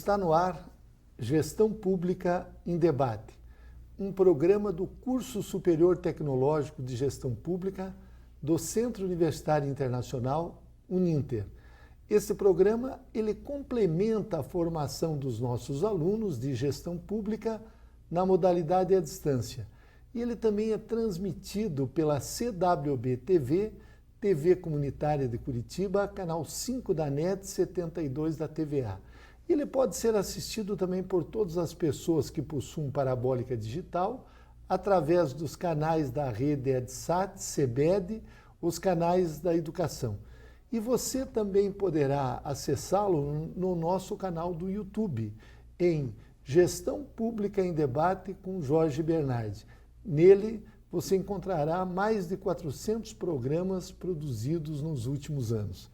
Está no ar Gestão Pública em Debate, um programa do Curso Superior Tecnológico de Gestão Pública do Centro Universitário Internacional, Uninter. Esse programa ele complementa a formação dos nossos alunos de gestão pública na modalidade à distância. E ele também é transmitido pela CWB-TV, TV Comunitária de Curitiba, canal 5 da NET, 72 da TVA. Ele pode ser assistido também por todas as pessoas que possuem parabólica digital, através dos canais da rede EDSAT, CEBED, os canais da educação. E você também poderá acessá-lo no nosso canal do YouTube, em Gestão Pública em Debate com Jorge Bernardi. Nele, você encontrará mais de 400 programas produzidos nos últimos anos.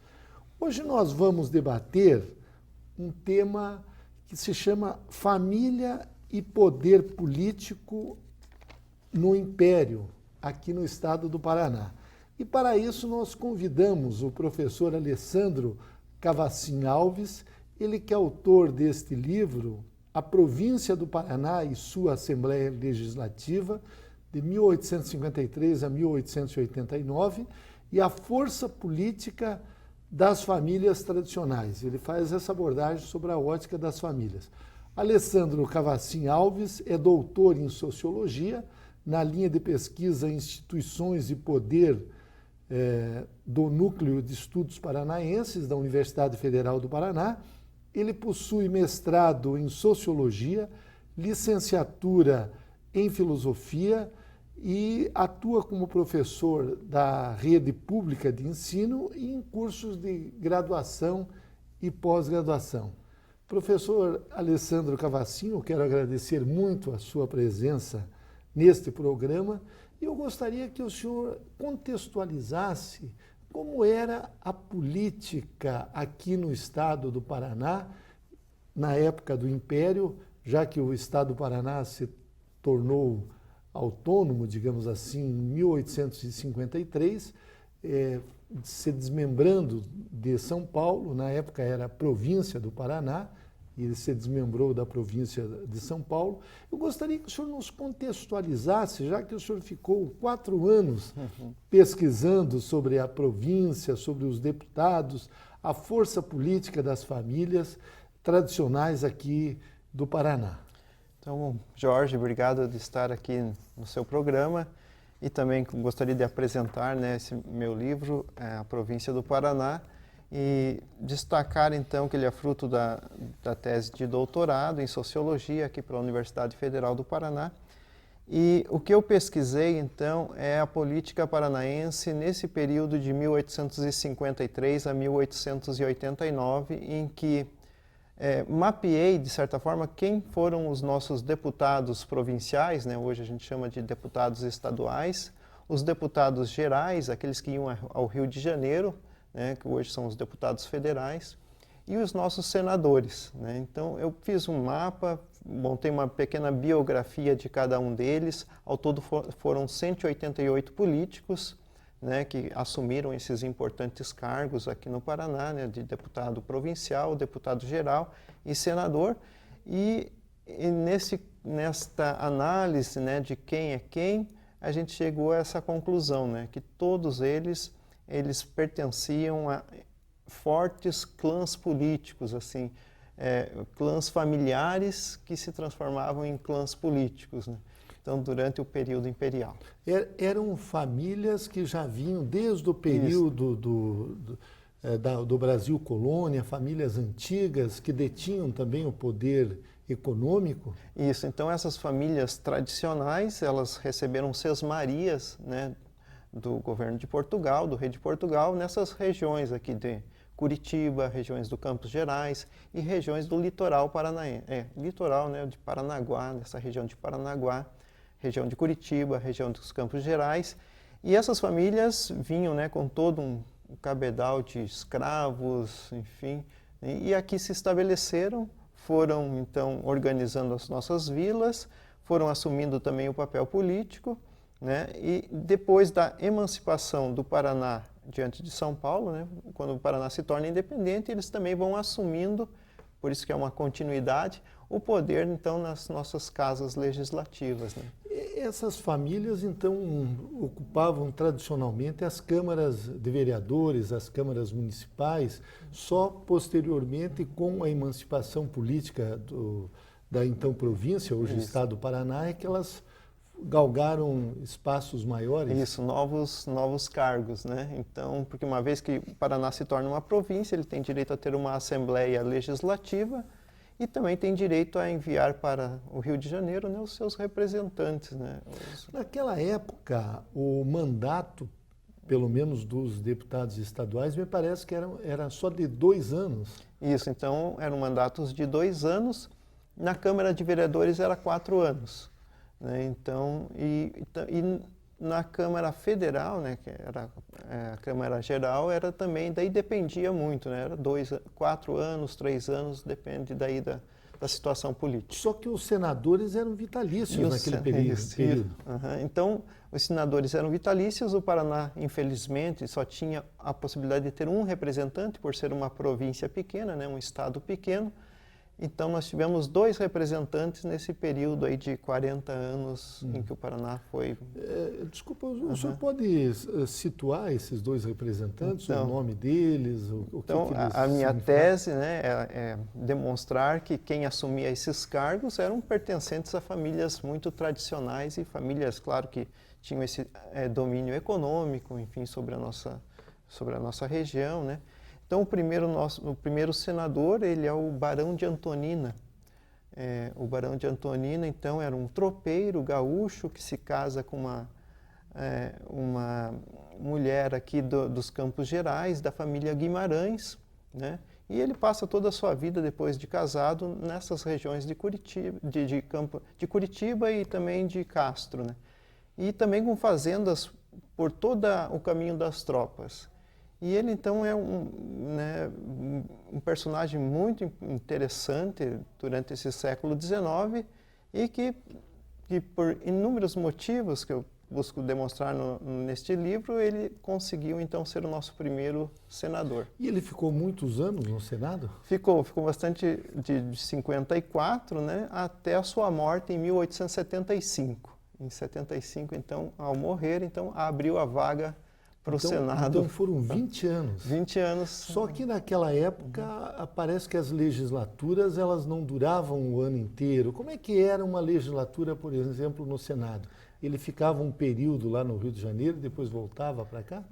Hoje nós vamos debater um tema que se chama Família e Poder Político no Império, aqui no estado do Paraná. E para isso nós convidamos o professor Alessandro Cavacin Alves, ele que é autor deste livro, A Província do Paraná e Sua Assembleia Legislativa, de 1853 a 1889, e a força política das famílias tradicionais. Ele faz essa abordagem sobre a ótica das famílias. Alessandro Cavacin Alves é doutor em Sociologia, na linha de pesquisa Instituições e Poder do Núcleo de Estudos Paranaenses da Universidade Federal do Paraná. Ele possui mestrado em Sociologia, licenciatura em Filosofia e atua como professor da rede pública de ensino e em cursos de graduação e pós-graduação. Professor Alessandro Cavacin, eu quero agradecer muito a sua presença neste programa e eu gostaria que o senhor contextualizasse como era a política aqui no estado do Paraná na época do Império, já que o estado do Paraná se tornou autônomo, digamos assim, em 1853, se desmembrando de São Paulo, na época era a província do Paraná, e ele se desmembrou da província de São Paulo. Eu gostaria que o senhor nos contextualizasse, já que o senhor ficou 4 anos pesquisando sobre a província, sobre os deputados, a força política das famílias tradicionais aqui do Paraná. Então, Jorge, obrigado de estar aqui no seu programa e também gostaria de apresentar, né, esse meu livro, A Província do Paraná, e destacar então que ele é fruto da tese de doutorado em Sociologia aqui pela Universidade Federal do Paraná. E o que eu pesquisei então é a política paranaense nesse período de 1853 a 1889, em que mapeei, de certa forma, quem foram os nossos deputados provinciais, né? Hoje a gente chama de deputados estaduais, os deputados gerais, aqueles que iam ao Rio de Janeiro, né? Que hoje são os deputados federais, e os nossos senadores, né? Então eu fiz um mapa, montei uma pequena biografia de cada um deles, ao todo foram 188 políticos, né, que assumiram esses importantes cargos aqui no Paraná, né, de deputado provincial, deputado geral e senador. E nesta análise, né, de quem é quem, a gente chegou a essa conclusão, né, que todos eles pertenciam a fortes clãs políticos, assim, clãs familiares que se transformavam em clãs políticos, né? Então, durante o período imperial. Eram famílias que já vinham desde o período do Brasil colônia, famílias antigas que detinham também o poder econômico? Isso, então essas famílias tradicionais, elas receberam sesmarias, né, do governo de Portugal, do rei de Portugal, nessas regiões aqui de Curitiba, regiões do Campos Gerais e regiões do litoral paranaense, litoral, né, de Paranaguá, nessa região de Paranaguá, região de Curitiba, região dos Campos Gerais, e essas famílias vinham, né, com todo um cabedal de escravos, enfim, e aqui se estabeleceram, foram então organizando as nossas vilas, foram assumindo também o papel político, né, e depois da emancipação do Paraná diante de São Paulo, né, quando o Paraná se torna independente, eles também vão assumindo por isso que é uma continuidade, o poder, então, nas nossas casas legislativas, né? Essas famílias, então, ocupavam tradicionalmente as câmaras de vereadores, as câmaras municipais, só posteriormente, com a emancipação política da então província, hoje Isso. Estado do Paraná, é que elas galgaram espaços maiores. Isso, novos cargos, né? Então, porque uma vez que o Paraná se torna uma província, ele tem direito a ter uma Assembleia Legislativa e também tem direito a enviar para o Rio de Janeiro, né, os seus representantes, né? Naquela época, o mandato, pelo menos dos deputados estaduais, me parece que era só de 2 anos. Isso, então eram mandatos de 2 anos, na Câmara de Vereadores era 4 anos. Né? Então, e na Câmara Federal, né, que era a Câmara Geral, era também, daí dependia muito, né? Era 4 anos, 3 anos, depende daí da situação política. Só que os senadores eram vitalícios naquele período. Uhum. Então, os senadores eram vitalícios, o Paraná, infelizmente, só tinha a possibilidade de ter um representante, por ser uma província pequena, né, um estado pequeno. Então, nós tivemos 2 representantes nesse período aí de 40 anos em que o Paraná foi... Desculpa, o senhor pode situar esses 2 representantes, então, o nome deles, o que eles a minha tese, né, é demonstrar que quem assumia esses cargos eram pertencentes a famílias muito tradicionais e famílias, claro, que tinham esse domínio econômico, enfim, sobre a nossa região, né? Então, o primeiro senador, ele é o Barão de Antonina. O Barão de Antonina, então, era um tropeiro gaúcho que se casa com uma mulher aqui dos Campos Gerais, da família Guimarães, né? E ele passa toda a sua vida, depois de casado, nessas regiões de Curitiba, de Curitiba e também de Castro, né? E também com fazendas por todo o caminho das tropas. E ele, então, é um personagem muito interessante durante esse século XIX e que por inúmeros motivos que eu busco demonstrar neste livro, ele conseguiu, então, ser o nosso primeiro senador. E ele ficou muitos anos no Senado? Ficou bastante, de 54, né, até a sua morte em 1875. Em 75, então, ao morrer, então, abriu a vaga para o Senado. Então foram 20 anos. 20 anos. Só que naquela época parece que as legislaturas elas não duravam o ano inteiro. Como é que era uma legislatura, por exemplo, no Senado? Ele ficava um período lá no Rio de Janeiro e depois voltava para cá?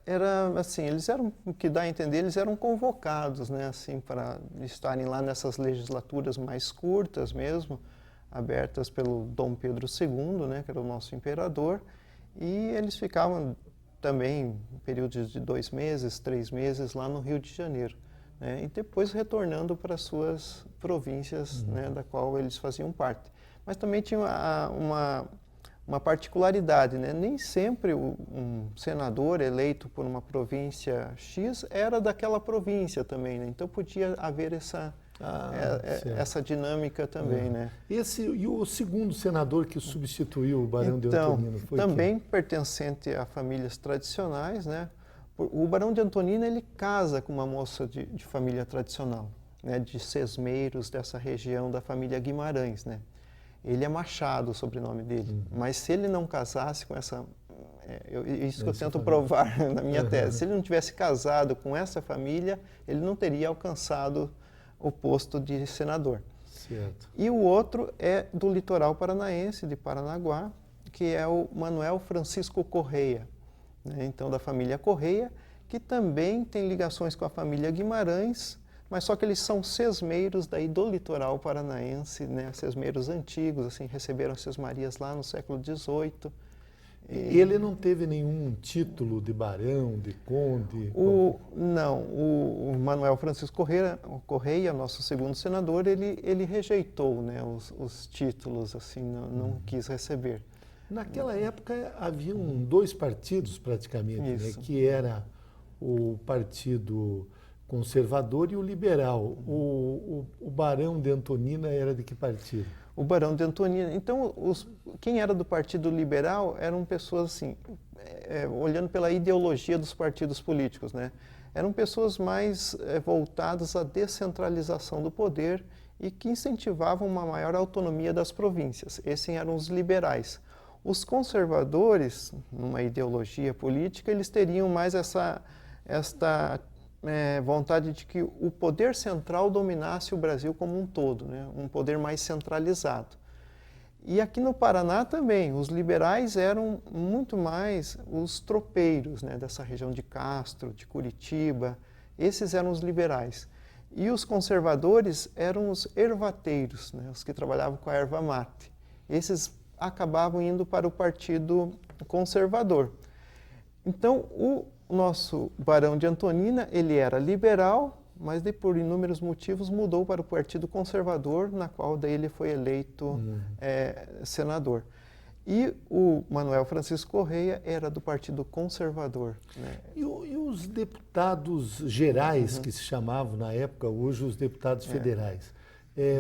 Era assim, eles eram, o que dá a entender, eles eram convocados, né, assim, para estarem lá nessas legislaturas mais curtas mesmo, abertas pelo Dom Pedro II, né, que era o nosso imperador, e eles ficavam também períodos de 2 meses, 3 meses lá no Rio de Janeiro, né? E depois retornando para as suas províncias, né, da qual eles faziam parte. Mas também tinha uma particularidade, né? Nem sempre um senador eleito por uma província X era daquela província também, né? Então podia haver essa dinâmica também, né? E o segundo senador que substituiu o Barão de Antonina foi também pertencente a famílias tradicionais, né? O Barão de Antonina, ele casa com uma moça de família tradicional, né? De sesmeiros dessa região da família Guimarães, né? Ele é Machado, o sobrenome dele, mas se ele não casasse com essa... isso que eu tento provar na minha tese. Se ele não tivesse casado com essa família, ele não teria alcançado o posto de senador. Certo. E o outro é do litoral paranaense, de Paranaguá, que é o Manuel Francisco Correia, né? Então, da família Correia, que também tem ligações com a família Guimarães, mas só que eles são sesmeiros daí do litoral paranaense, né? Sesmeiros antigos, assim, receberam sesmarias lá no século XVIII. Ele não teve nenhum título de barão, de conde? Não, o Manuel Francisco Correia, nosso segundo senador, ele rejeitou, né, os títulos, assim, não quis receber. Naquela época haviam 2 partidos praticamente, né, que era o Partido Conservador e o Liberal. O Barão de Antonina era de que partido? O Barão de Antonina. Então, quem era do Partido Liberal eram pessoas assim, olhando pela ideologia dos partidos políticos, né? Eram pessoas mais voltadas à descentralização do poder e que incentivavam uma maior autonomia das províncias. Esses eram os liberais. Os conservadores, numa ideologia política, eles teriam mais esta vontade de que o poder central dominasse o Brasil como um todo, né? Um poder mais centralizado. E aqui no Paraná também, os liberais eram muito mais os tropeiros, né, dessa região de Castro, de Curitiba. Esses eram os liberais. E os conservadores eram os ervateiros, né, os que trabalhavam com a erva mate. Esses acabavam indo para o Partido Conservador. Então, o nosso Barão de Antonina, ele era liberal, mas por inúmeros motivos mudou para o Partido Conservador, na qual daí ele foi eleito senador. E o Manuel Francisco Correia era do Partido Conservador, né? E os deputados gerais, que se chamavam na época, hoje os deputados federais?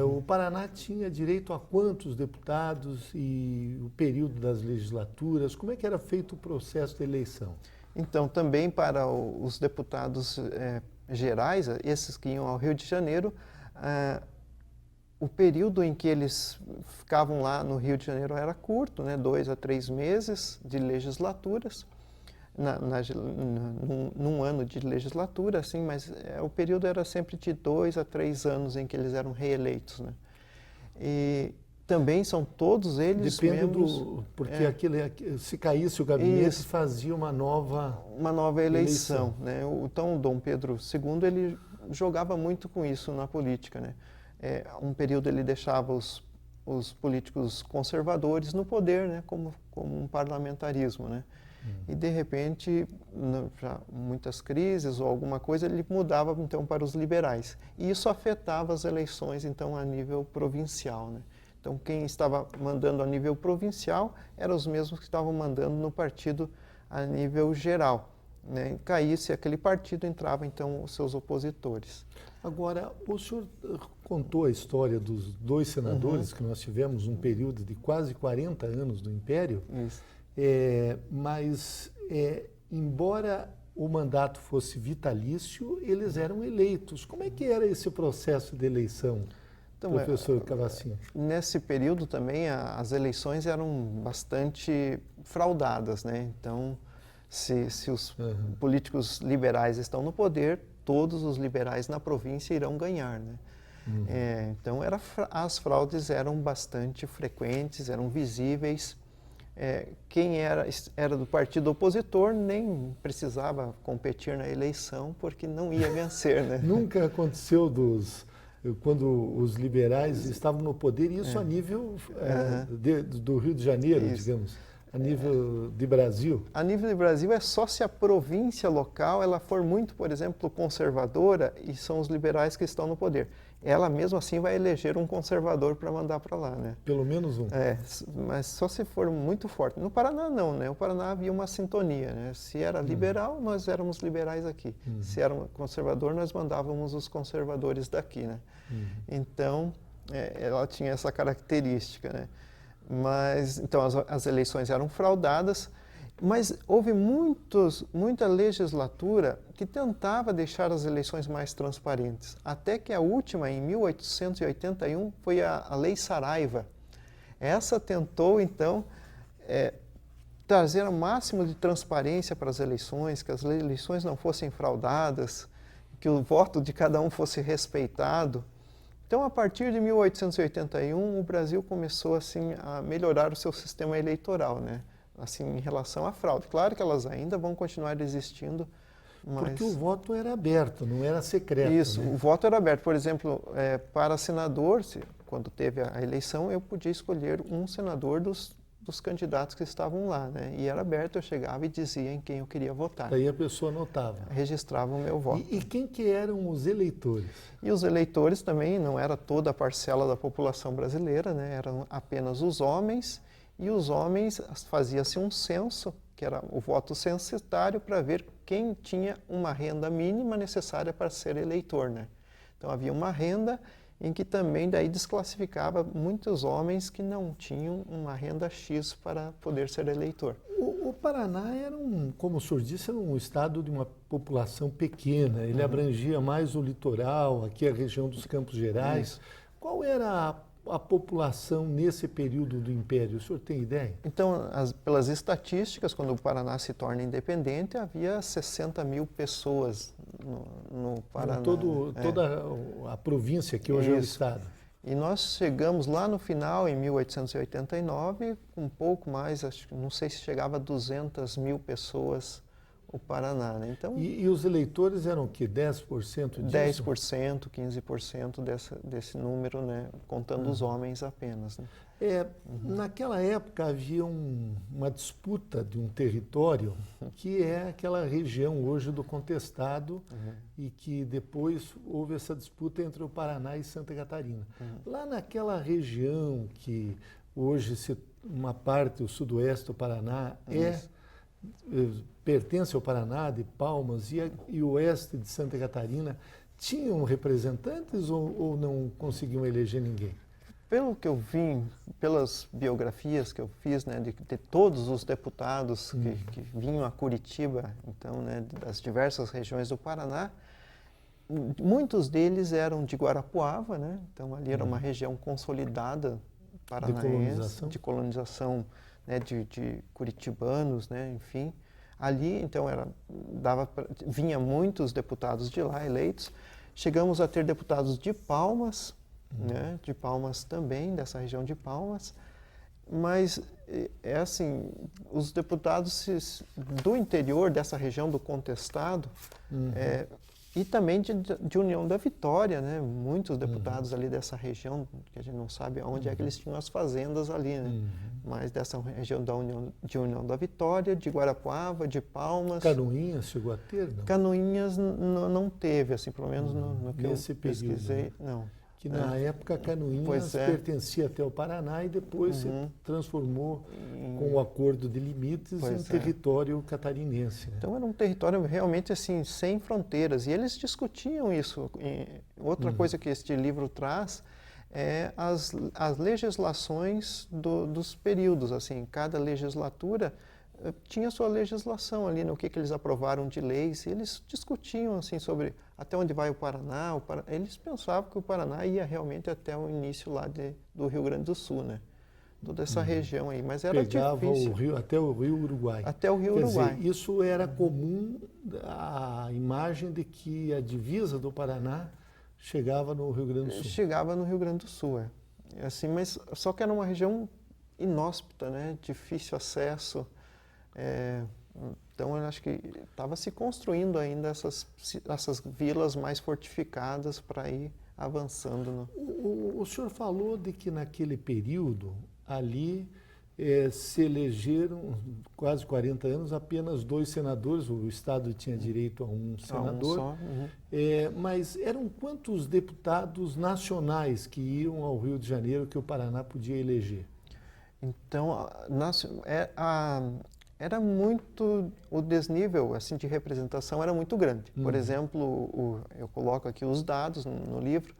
O Paraná tinha direito a quantos deputados e o período das legislaturas? Como é que era feito o processo de eleição? Então, também para os deputados gerais, esses que iam ao Rio de Janeiro, o período em que eles ficavam lá no Rio de Janeiro era curto, né, 2 a 3 meses de legislaturas, num ano de legislatura, assim, mas o período era sempre de 2 a 3 anos em que eles eram reeleitos, né? E também são todos eles membros... Porque se caísse o gabinete, fazia uma nova eleição, né? Então, o Dom Pedro II, ele jogava muito com isso na política, né? Um período ele deixava os políticos conservadores no poder, né? Como um parlamentarismo, né? E, de repente, já muitas crises ou alguma coisa, ele mudava, então, para os liberais. E isso afetava as eleições, então, a nível provincial, né? Então, quem estava mandando a nível provincial eram os mesmos que estavam mandando no partido a nível geral, né? Caísse aquele partido, entravam, então, os seus opositores. Agora, o senhor contou a história dos 2 senadores que nós tivemos, um período de quase 40 anos do Império. Isso. Mas, embora o mandato fosse vitalício, eles eram eleitos. Como é que era esse processo de eleição? Então, professor Cavacin. Nesse período também as eleições eram bastante fraudadas, né? Então, se os políticos liberais estão no poder, todos os liberais na província irão ganhar, né? Então, as fraudes eram bastante frequentes, eram visíveis. Quem era do partido opositor nem precisava competir na eleição porque não ia vencer, né? Nunca aconteceu quando os liberais estavam no poder, isso a nível do Rio de Janeiro, digamos, a nível de Brasil. A nível de Brasil é só se a província local ela for muito, por exemplo, conservadora e são os liberais que estão no poder. Ela mesmo assim vai eleger um conservador para mandar para lá, né? Pelo menos um. Mas só se for muito forte. No Paraná não, né? O Paraná havia uma sintonia, né? Se era liberal, nós éramos liberais aqui. Se era conservador, nós mandávamos os conservadores daqui, né? Então, ela tinha essa característica, né? Mas, então, as eleições eram fraudadas, mas houve muita legislatura que tentava deixar as eleições mais transparentes. Até que a última, em 1881, foi a Lei Saraiva. Essa tentou, então, trazer o máximo de transparência para as eleições, que as eleições não fossem fraudadas, que o voto de cada um fosse respeitado. Então, a partir de 1881, o Brasil começou assim a melhorar o seu sistema eleitoral, né? Assim, em relação à fraude. Claro que elas ainda vão continuar existindo, mas... Porque o voto era aberto, não era secreto. Isso, né? O voto era aberto. Por exemplo, para senador, quando teve a eleição, eu podia escolher um senador dos candidatos que estavam lá, né? E era aberto, eu chegava e dizia em quem eu queria votar. Daí a pessoa anotava. Registrava o meu voto. E quem que eram os eleitores? E os eleitores também não era toda a parcela da população brasileira, né? Eram apenas os homens, e os homens fazia-se um censo, que era o voto censitário, para ver quem tinha uma renda mínima necessária para ser eleitor, né? Então havia uma renda em que também daí desclassificava muitos homens que não tinham uma renda X para poder ser eleitor. O Paraná era como o senhor disse, era um estado de uma população pequena. Ele abrangia mais o litoral, aqui a região dos Campos Gerais. Isso. Qual era a população nesse período do Império? O senhor tem ideia? Então, pelas estatísticas, quando o Paraná se torna independente, havia 60 mil pessoas no Paraná. Toda a província que hoje é o estado. E nós chegamos lá no final, em 1889, com um pouco mais, não sei se chegava a 200 mil pessoas o Paraná. Né? Então, e os eleitores eram o quê? 10% disso? 10%, 15% desse número, né? Contando os homens apenas. Né? Naquela época havia uma disputa de um território que é aquela região hoje do contestado e que depois houve essa disputa entre o Paraná e Santa Catarina. Lá naquela região que hoje uma parte, o sudoeste do Paraná, pertence ao Paraná, de Palmas, e o oeste de Santa Catarina, tinham representantes ou não conseguiam eleger ninguém? Pelo que eu vi, pelas biografias que eu fiz, né, de todos os deputados que vinham a Curitiba, então, né, das diversas regiões do Paraná, muitos deles eram de Guarapuava, né, então ali era uma região consolidada paranaense, de colonização, né, de curitibanos, né, enfim. Ali, então, vinha muitos deputados de lá eleitos. Chegamos a ter deputados de Palmas, né, de Palmas também, dessa região de Palmas, mas assim, os deputados do interior dessa região do contestado, e também de União da Vitória, né, muitos deputados ali dessa região, que a gente não sabe onde é que eles tinham as fazendas ali, né, mas dessa região de União da Vitória, de Guarapuava, de Palmas. Canoinhas chegou a ter, não? Canoinhas não teve, assim, pelo menos no que nesse eu período, pesquisei, né? não. Que na época Canoinhas pertencia até ao Paraná e depois se transformou com o acordo de limites em território catarinense. Né? Então era um território realmente assim, sem fronteiras. E eles discutiam isso. Outra coisa que este livro traz é as legislações dos períodos. Assim, cada legislatura tinha sua legislação ali, no que eles aprovaram de leis, e eles discutiam assim sobre até onde vai o Paraná. Eles pensavam que o Paraná ia realmente até o início lá do Rio Grande do Sul, né? Toda essa região aí, mas era difícil. O rio, até o Rio Uruguai. Até o Rio Uruguai. Dizer, isso era comum, a imagem de que a divisa do Paraná chegava no Rio Grande do Sul. Chegava no Rio Grande do Sul, assim, mas só que era uma região inóspita, né? Difícil acesso. Então, eu acho que estava se construindo ainda essas vilas mais fortificadas para ir avançando. O senhor falou de que naquele período, ali, se elegeram, quase 40 anos, apenas 2 senadores. O Estado tinha direito a um senador. A um só. Mas eram quantos deputados nacionais que iam ao Rio de Janeiro que o Paraná podia eleger? Então, era muito, o desnível assim, de representação era muito grande. Por exemplo, eu coloco aqui os dados no livro,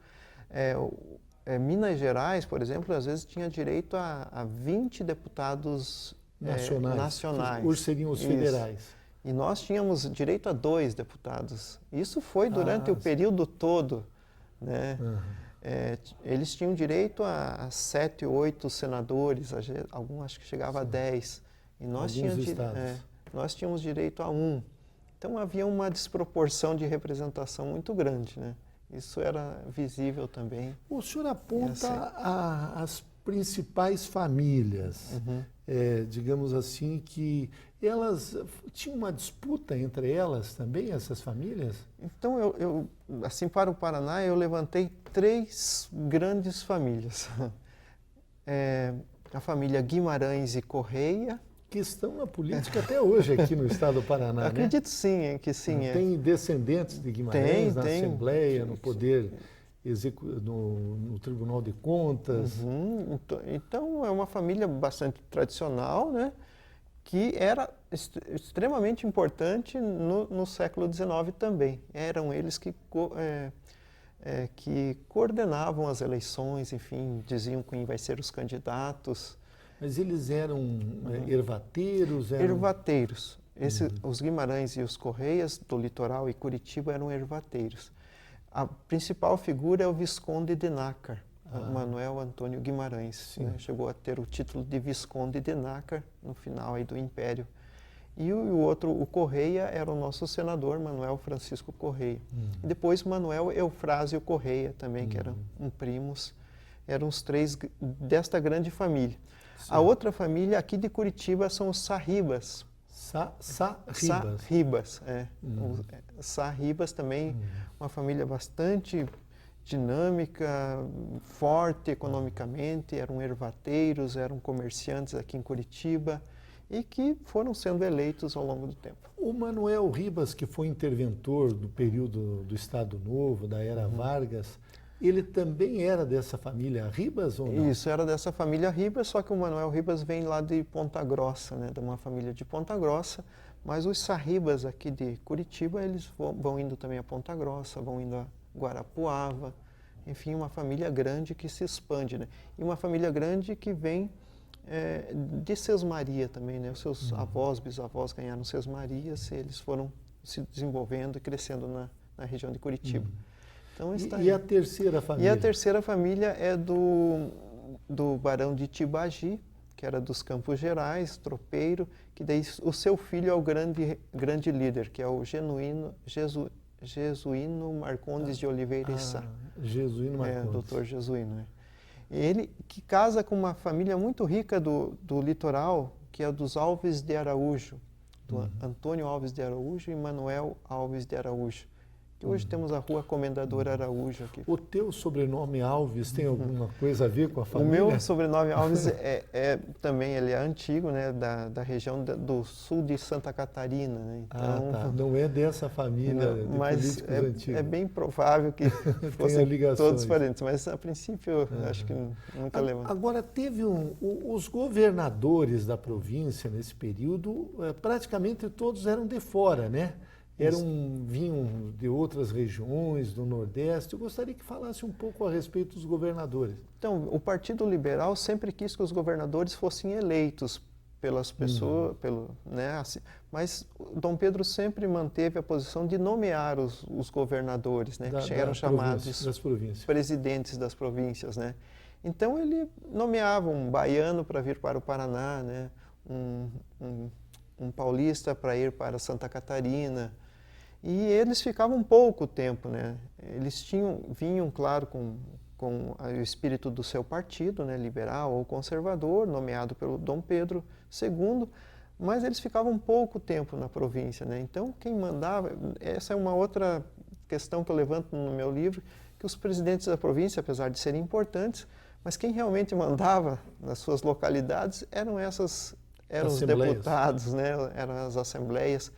Minas Gerais, por exemplo, às vezes tinha direito a 20 deputados nacionais. Hoje seriam os federais. E nós tínhamos direito a 2 deputados. Isso foi durante o período todo, né? Eles tinham direito a 7, 8 senadores, alguns acho que chegava a 10. E nós tínhamos direito a 1. Então havia uma desproporção de representação muito grande, né? Isso era visível também. O senhor aponta as principais famílias, digamos assim, que elas tinham uma disputa entre elas também, essas famílias? Então, eu assim, para o Paraná, eu levantei 3 grandes famílias. A família Guimarães e Correia, que estão na política até hoje aqui no estado do Paraná, né? Acredito sim, que sim. Tem descendentes de Guimarães na Assembleia, no Poder no Tribunal de Contas. Então, é uma família bastante tradicional, né? Que era extremamente importante no século XIX também. Eram eles que que coordenavam as eleições, enfim, diziam quem vai ser os candidatos. Mas eles eram ervateiros? Ervateiros. Os Guimarães e os Correias do Litoral e Curitiba eram ervateiros. A principal figura é o Visconde de Nácar, Manuel Antônio Guimarães. Né? Chegou a ter o título de Visconde de Nácar no final aí do Império. E o outro, o Correia, era o nosso senador, Manuel Francisco Correia. E depois Manuel Eufrásio Correia também, que eram primos. Eram os três desta grande família. Sim. A outra família aqui de Curitiba são os Sarribas. Sarribas, Sarribas também, uma família bastante dinâmica, forte economicamente, eram ervateiros, eram comerciantes aqui em Curitiba e que foram sendo eleitos ao longo do tempo. O Manuel Ribas, que foi interventor do período do Estado Novo, da era Vargas, ele também era dessa família Ribas ou não? Isso, era dessa família Ribas, só que o Manuel Ribas vem lá de Ponta Grossa, né, de uma família de Ponta Grossa, mas os Sarribas aqui de Curitiba, eles vão indo também a Ponta Grossa, vão indo a Guarapuava, enfim, uma família grande que se expande, né? E uma família grande que vem de Sesmaria também, né? Os seus avós, bisavós ganharam Sesmarias, eles foram se desenvolvendo e crescendo na região de Curitiba. Então, e a terceira família? E a terceira família é do Barão de Tibagi, que era dos Campos Gerais, tropeiro, que daí o seu filho é o grande líder, que é o Jesuíno Marcondes de Oliveira e Sá. Jesuíno Marcondes. Doutor Jesuíno. Ele que casa com uma família muito rica do litoral, que é dos Alves de Araújo, do Antônio Alves de Araújo e Manuel Alves de Araújo. Que hoje temos a Rua Comendador Araújo aqui. O teu sobrenome Alves tem alguma coisa a ver com a família? O meu sobrenome Alves também ele é antigo, né, da região do sul de Santa Catarina. Né? Então, tá. Não é dessa família de políticos antigos. É bem provável que fossem todos parentes, mas a princípio acho que nunca levou. Agora, teve os governadores da província nesse período, praticamente todos eram de fora, né? Vinham de outras regiões, do Nordeste. Eu gostaria que falasse um pouco a respeito dos governadores. Então, o Partido Liberal sempre quis que os governadores fossem eleitos pelas pessoas, assim, mas Dom Pedro sempre manteve a posição de nomear os governadores, né, que eram chamados das províncias. Presidentes das províncias, né. Então ele nomeava um baiano para vir para o Paraná, né, um paulista para ir para Santa Catarina. E eles ficavam pouco tempo, né? Eles vinham, claro, com o espírito do seu partido, né, liberal ou conservador, nomeado pelo Dom Pedro II, mas eles ficavam pouco tempo na província, né? Então, quem mandava, essa é uma outra questão que eu levanto no meu livro, que os presidentes da província, apesar de serem importantes, mas quem realmente mandava nas suas localidades eram os deputados, né? Eram as assembleias,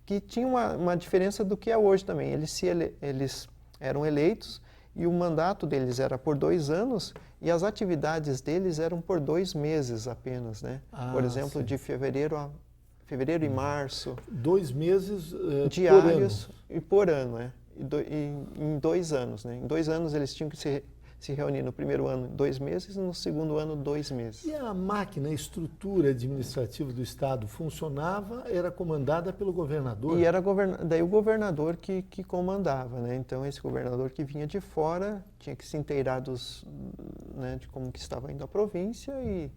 que tinham uma diferença do que é hoje também. Eles eram eleitos e o mandato deles era por 2 anos e as atividades deles eram por 2 meses apenas, né? Por exemplo, de fevereiro e março. 2 meses diários por ano, né? Em 2 anos, né? Em 2 anos eles tinham que se reunir no primeiro ano 2 meses e no segundo ano 2 meses. E a máquina, a estrutura administrativa do Estado funcionava, era comandada pelo governador? E era daí o governador que comandava, né? Então esse governador que vinha de fora tinha que se inteirar né, de como que estava indo a província e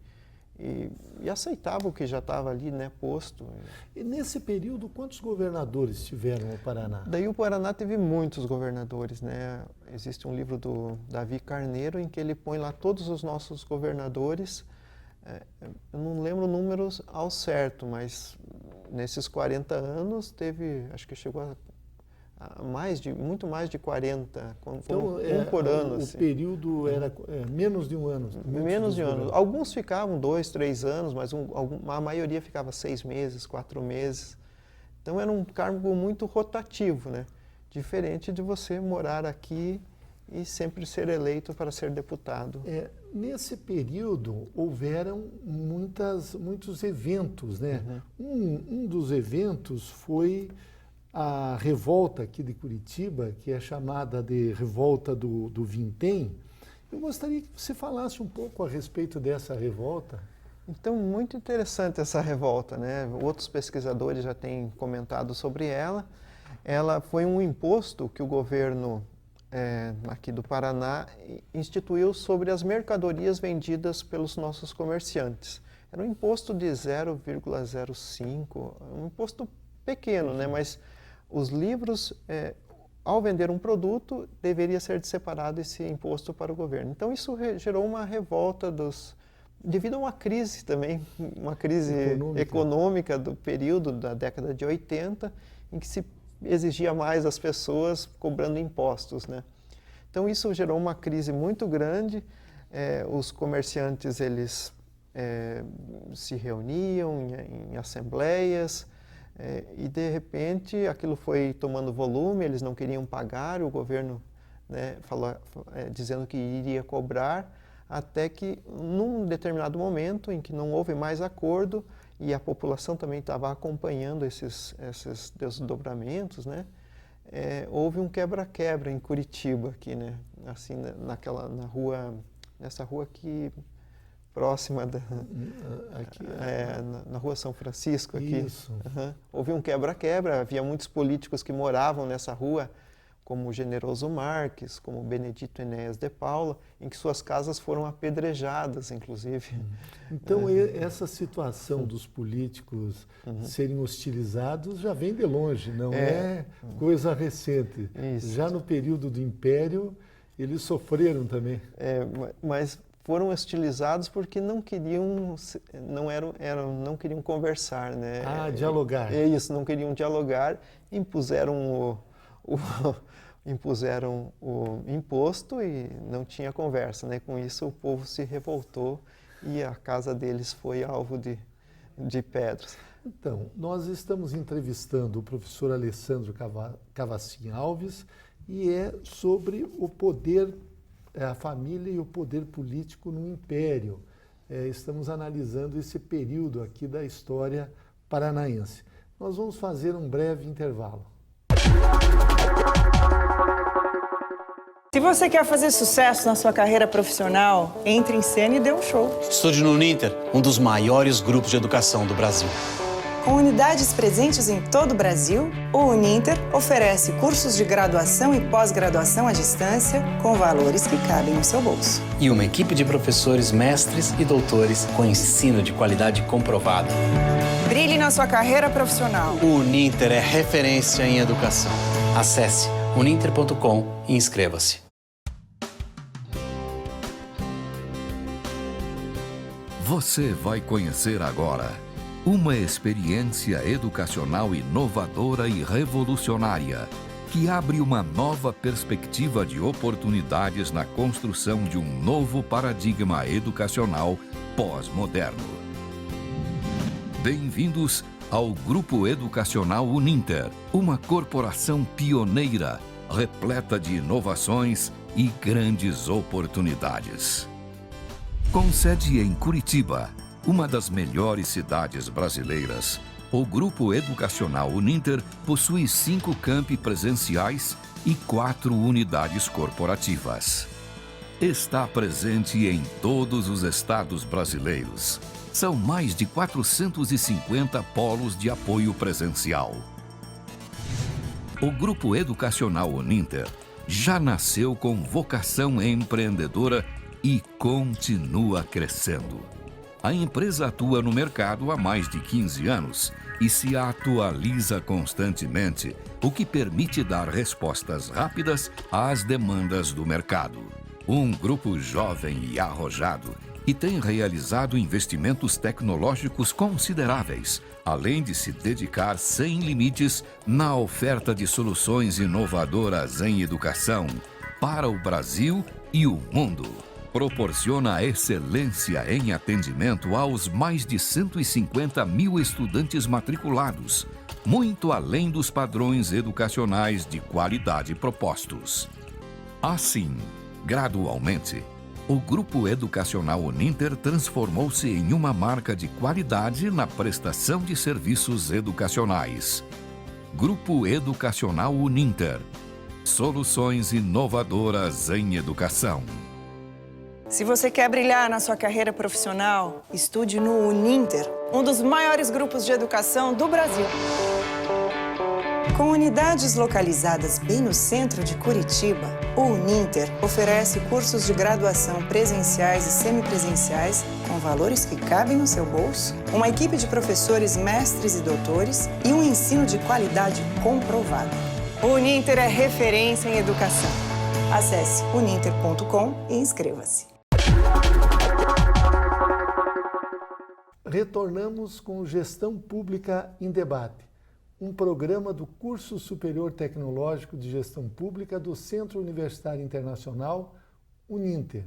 aceitava o que já estava ali, né, posto. E nesse período, quantos governadores tiveram no Paraná? Daí o Paraná teve muitos governadores, né? Existe um livro do Davi Carneiro em que ele põe lá todos os nossos governadores. Eu não lembro números ao certo, mas nesses 40 anos teve, acho que chegou a muito mais de 40, então, por ano. O período era menos de um ano. Menos de um ano. Alguns ficavam 2, 3 anos, mas a maioria ficava 6 meses, 4 meses. Então era um cargo muito rotativo, né? Diferente de você morar aqui e sempre ser eleito para ser deputado. Nesse período houveram muitos eventos, né? Um dos eventos foi a revolta aqui de Curitiba, que é chamada de Revolta do Vintém. Eu gostaria que você falasse um pouco a respeito dessa revolta. Então, muito interessante essa revolta, né? Outros pesquisadores já têm comentado sobre ela. Ela foi um imposto que o governo aqui do Paraná instituiu sobre as mercadorias vendidas pelos nossos comerciantes. Era um imposto de 0,05, um imposto pequeno, né? Mas os livros, ao vender um produto, deveria ser separado esse imposto para o governo. Então, isso gerou uma revolta devido a uma crise também, uma crise econômica do período da década de 80, em que se exigia mais das pessoas cobrando impostos, né? Então, isso gerou uma crise muito grande. Os comerciantes, eles se reuniam em assembleias, e, de repente, aquilo foi tomando volume, eles não queriam pagar, o governo, né, dizendo que iria cobrar, até que, num determinado momento em que não houve mais acordo e a população também estava acompanhando esses desdobramentos, né, houve um quebra-quebra em Curitiba, aqui, né, assim, nessa rua aqui, próxima na Rua São Francisco, aqui. Isso. Uhum. Houve um quebra-quebra, havia muitos políticos que moravam nessa rua, como o Generoso Marques, como o Benedito Enéas de Paula, em que suas casas foram apedrejadas, inclusive. Então, essa situação dos políticos serem hostilizados já vem de longe, não é coisa recente. Isso. Já no período do Império, eles sofreram também. Mas foram hostilizados porque não queriam conversar, né? Dialogar. Isso, não queriam dialogar, impuseram o imposto e não tinha conversa, né? Com isso o povo se revoltou e a casa deles foi alvo de pedras. Então, nós estamos entrevistando o professor Alessandro Cavacin Alves e é sobre o poder, a família e o poder político no Império. Estamos analisando esse período aqui da história paranaense. Nós vamos fazer um breve intervalo. Se você quer fazer sucesso na sua carreira profissional, entre em cena e dê um show. Estude no Uninter, um dos maiores grupos de educação do Brasil. Com unidades presentes em todo o Brasil, o Uninter oferece cursos de graduação e pós-graduação à distância com valores que cabem no seu bolso. E uma equipe de professores, mestres e doutores com ensino de qualidade comprovada. Brilhe na sua carreira profissional. O Uninter é referência em educação. Acesse uninter.com e inscreva-se. Você vai conhecer agora uma experiência educacional inovadora e revolucionária que abre uma nova perspectiva de oportunidades na construção de um novo paradigma educacional pós-moderno. Bem-vindos ao Grupo Educacional Uninter, uma corporação pioneira, repleta de inovações e grandes oportunidades. Com sede em Curitiba, uma das melhores cidades brasileiras, o Grupo Educacional Uninter possui 5 campi presenciais e 4 unidades corporativas. Está presente em todos os estados brasileiros. São mais de 450 polos de apoio presencial. O Grupo Educacional Uninter já nasceu com vocação empreendedora e continua crescendo. A empresa atua no mercado há mais de 15 anos e se atualiza constantemente, o que permite dar respostas rápidas às demandas do mercado. Um grupo jovem e arrojado e tem realizado investimentos tecnológicos consideráveis, além de se dedicar sem limites na oferta de soluções inovadoras em educação para o Brasil e o mundo. Proporciona excelência em atendimento aos mais de 150 mil estudantes matriculados, muito além dos padrões educacionais de qualidade propostos. Assim, gradualmente, o Grupo Educacional Uninter transformou-se em uma marca de qualidade na prestação de serviços educacionais. Grupo Educacional Uninter. Soluções inovadoras em educação. Se você quer brilhar na sua carreira profissional, estude no Uninter, um dos maiores grupos de educação do Brasil. Com unidades localizadas bem no centro de Curitiba, o Uninter oferece cursos de graduação presenciais e semipresenciais com valores que cabem no seu bolso, uma equipe de professores mestres e doutores e um ensino de qualidade comprovado. O Uninter é referência em educação. Acesse uninter.com e inscreva-se. Retornamos com Gestão Pública em Debate, um programa do Curso Superior Tecnológico de Gestão Pública do Centro Universitário Internacional, Uninter.